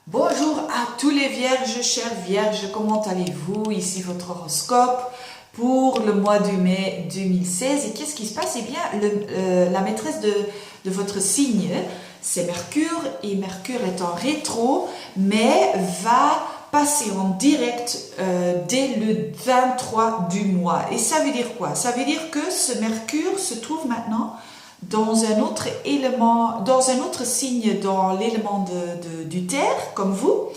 Bonjour à tous les vierges, chères vierges, comment allez-vous? Ici votre horoscope pour le mois de mai 2016. Et qu'est-ce qui se passe? Eh bien, la maîtresse de votre signe, c'est Mercure, et Mercure est en rétro, mais va passer en direct dès le 23 du mois. Et ça veut dire quoi? Ça veut dire que ce Mercure se trouve maintenant dans un autre élément, dans un autre signe, dans l'élément du terre, comme vous,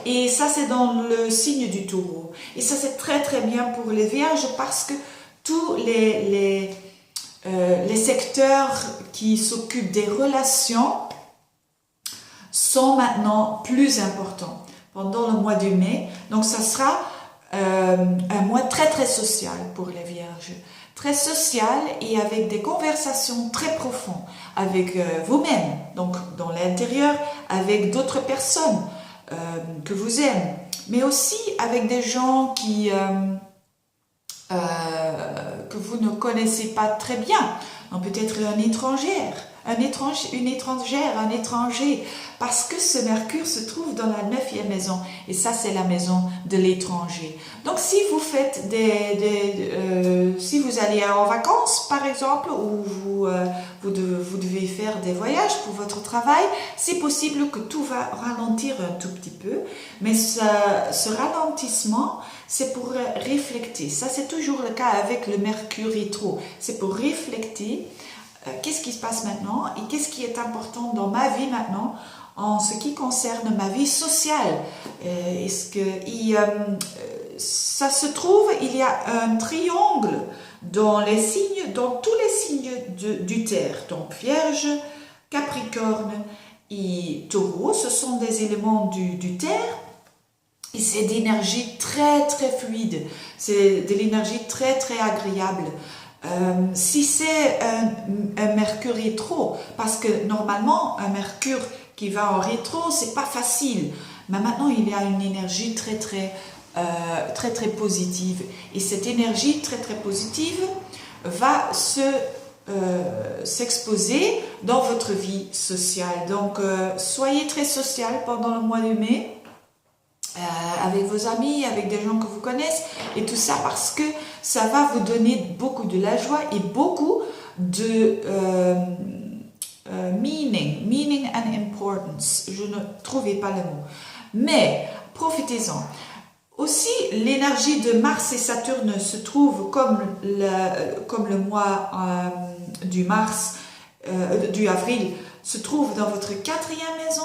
et ça c'est dans le signe du taureau. Et ça c'est très très bien pour les vierges parce que tous les secteurs qui s'occupent des relations sont maintenant plus importants pendant le mois de mai. Donc ça sera un mois très très social pour les vierges, très social et avec des conversations très profondes avec vous-même, donc dans l'intérieur, avec d'autres personnes que vous aimez, mais aussi avec des gens que vous ne connaissez pas très bien, donc peut-être une étrangère, un étranger, parce que ce Mercure se trouve dans la 9e maison, et ça c'est la maison de l'étranger. Donc si vous faites si vous allez en vacances par exemple, ou vous devez faire des voyages pour votre travail, c'est possible que tout va ralentir un tout petit peu, mais ce ralentissement, c'est pour réfléchir. Ça c'est toujours le cas avec le Mercure rétro, c'est pour réfléchir. Qu'est-ce qui se passe maintenant et qu'est-ce qui est important dans ma vie maintenant en ce qui concerne ma vie sociale. Ça se trouve, il y a un triangle dans les signes, dans tous les signes du terre, donc Vierge, Capricorne et Taureau, ce sont des éléments du terre. Et c'est d'énergie très très fluide, c'est de l'énergie très très agréable. Si c'est un Mercure rétro, parce que normalement un Mercure qui va en rétro, c'est pas facile, mais maintenant il y a une énergie très très positive, et cette énergie très très positive va s'exposer dans votre vie sociale. Donc soyez très social pendant le mois de mai. Avec vos amis, avec des gens que vous connaissez, et tout ça parce que ça va vous donner beaucoup de la joie et beaucoup de meaning and importance. Je ne trouvais pas le mot, mais profitez-en. Aussi, l'énergie de Mars et Saturne se trouve comme le mois du avril se trouve dans votre 4e maison.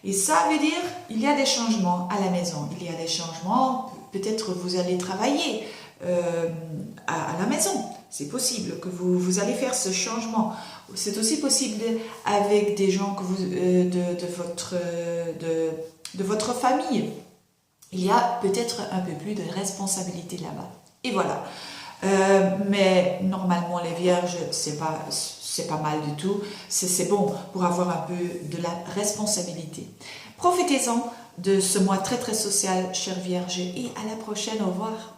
Et ça veut dire il y a des changements à la maison. Il y a des changements, peut-être vous allez travailler à la maison. C'est possible que vous allez faire ce changement. C'est aussi possible avec des gens que de votre famille. Il y a peut-être un peu plus de responsabilité là-bas. Et voilà. Mais normalement les vierges, c'est pas mal du tout, c'est bon pour avoir un peu de la responsabilité. Profitez-en de ce mois très très social, chères vierges, et à la prochaine, au revoir.